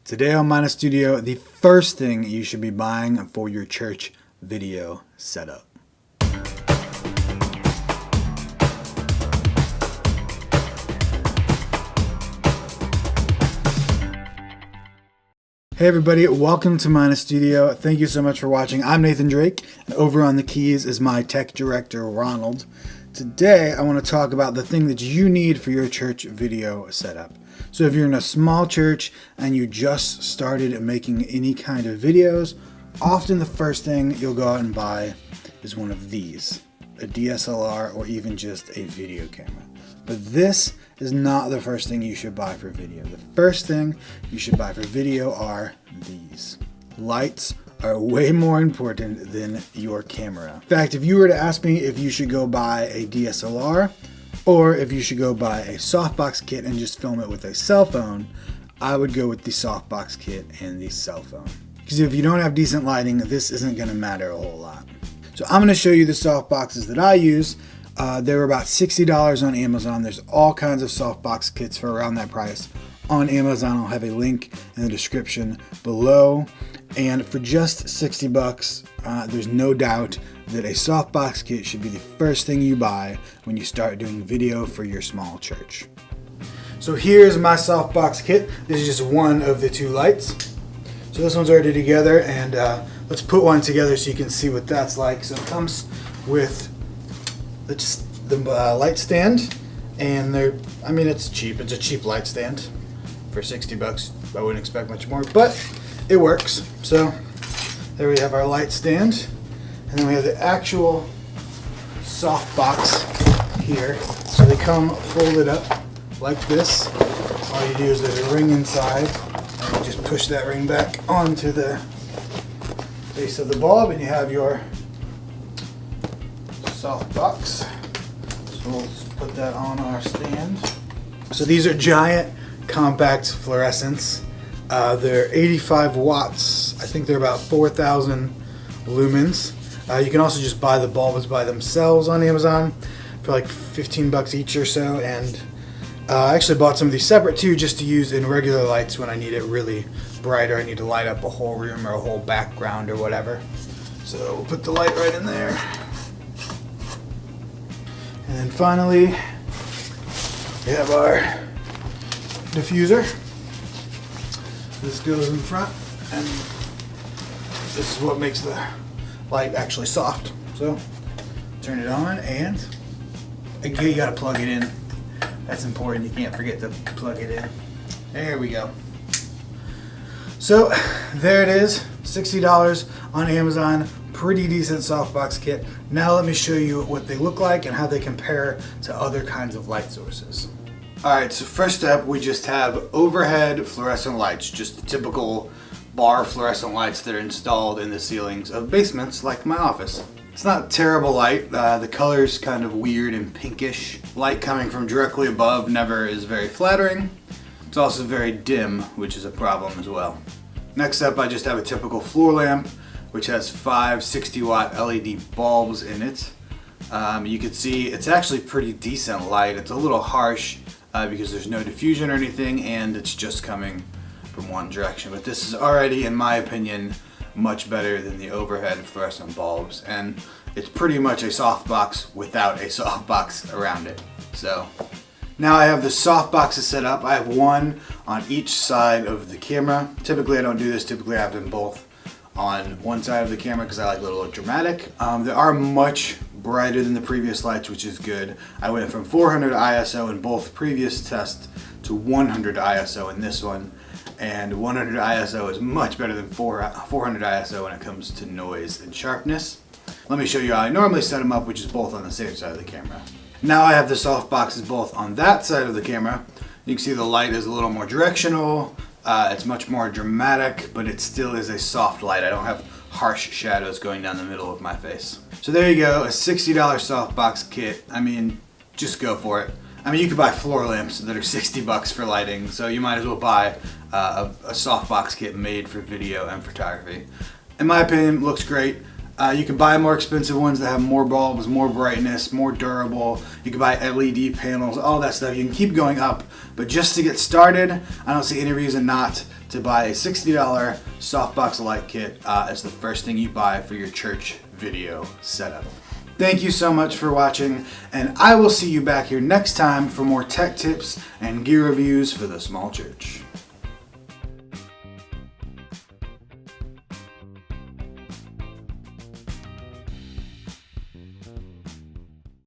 Today on Mina Studio, the first thing you should be buying for your church video setup. Hey everybody, welcome to Mina Studio. Thank you so much for watching. I'm Nathan Drake, and over on the keys is my tech director, Ronald. Today, I want to talk about the thing that you need for your church video setup. So if you're in a small church and you just started making any kind of videos, often the first thing you'll go out and buy is one of these, a DSLR or even just a video camera. But this is not the first thing you should buy for video. The first thing you should buy for video are these. Lights are way more important than your camera. In fact, if you were to ask me if you should go buy a DSLR or if you should go buy a Softbox Kit and just film it with a cell phone, I would go with the Softbox Kit and the cell phone. Because if you don't have decent lighting, this isn't going to matter a whole lot. So I'm going to show you the softboxes that I use. They were about $60 on Amazon. There's all kinds of softbox kits for around that price on Amazon. I'll have a link in the description below. And for just 60 bucks, there's no doubt that a softbox kit should be the first thing you buy when you start doing video for your small church. So here's my softbox kit. This is just one of the two lights. So this one's already together, and let's put one together so you can see what that's like. So it comes with the light stand, and it's cheap. It's a cheap light stand for 60 bucks. I wouldn't expect much more, but it works. So there we have our light stand, and then we have the actual softbox here. So they come folded up like this. All you do is there's a ring inside, and you just push that ring back onto the base of the bulb, and you have your softbox. So we'll put that on our stand. So these are giant compact fluorescents. They're 85 watts. I think they're about 4,000 lumens. You can also just buy the bulbs by themselves on Amazon for like 15 bucks each or so. And I actually bought some of these separate too, just to use in regular lights when I need it really bright or I need to light up a whole room or a whole background or whatever. So we'll put the light right in there. And then finally, we have our diffuser. This goes in front, and this is what makes the light actually soft. So turn it on, and again, you gotta plug it in. That's important. You can't forget to plug it in. There we go. So there it is, $60 on Amazon. Pretty decent softbox kit. Now let me show you what they look like and how they compare to other kinds of light sources. Alright, so first up we just have overhead fluorescent lights, just the typical bar fluorescent lights that are installed in the ceilings of basements like my office. It's not terrible light, the color's kind of weird and pinkish. Light coming from directly above never is very flattering. It's also very dim, which is a problem as well. Next up I just have a typical floor lamp, which has 5 60-watt LED bulbs in it. You can see it's actually pretty decent light. It's a little harsh because there's no diffusion or anything, and it's just coming from one direction. But this is already, in my opinion, much better than the overhead fluorescent bulbs, and it's pretty much a softbox without a softbox around it. So now I have the softboxes set up. I have one on each side of the camera. Typically I don't do this. Typically I have them both on one side of the camera because I like a little dramatic. They are much brighter than the previous lights, which is good. I went from 400 ISO in both previous tests to 100 ISO in this one, and 100 ISO is much better than 400 ISO when it comes to noise and sharpness. Let me show you how I normally set them up, which is both on the same side of the camera. Now I have the softboxes both on that side of the camera. You can see the light is a little more directional. It's much more dramatic, but it still is a soft light. I don't have harsh shadows going down the middle of my face. So there you go, a $60 softbox kit. I mean, just go for it. I mean, you could buy floor lamps that are 60 bucks for lighting, so you might as well buy a softbox kit made for video and photography. In my opinion, it looks great. You can buy more expensive ones that have more bulbs, more brightness, more durable. You can buy LED panels, all that stuff. You can keep going up, but just to get started, I don't see any reason not to buy a $60 Softbox light kit as the first thing you buy for your church video setup. Thank you so much for watching, and I will see you back here next time for more tech tips and gear reviews for the small church.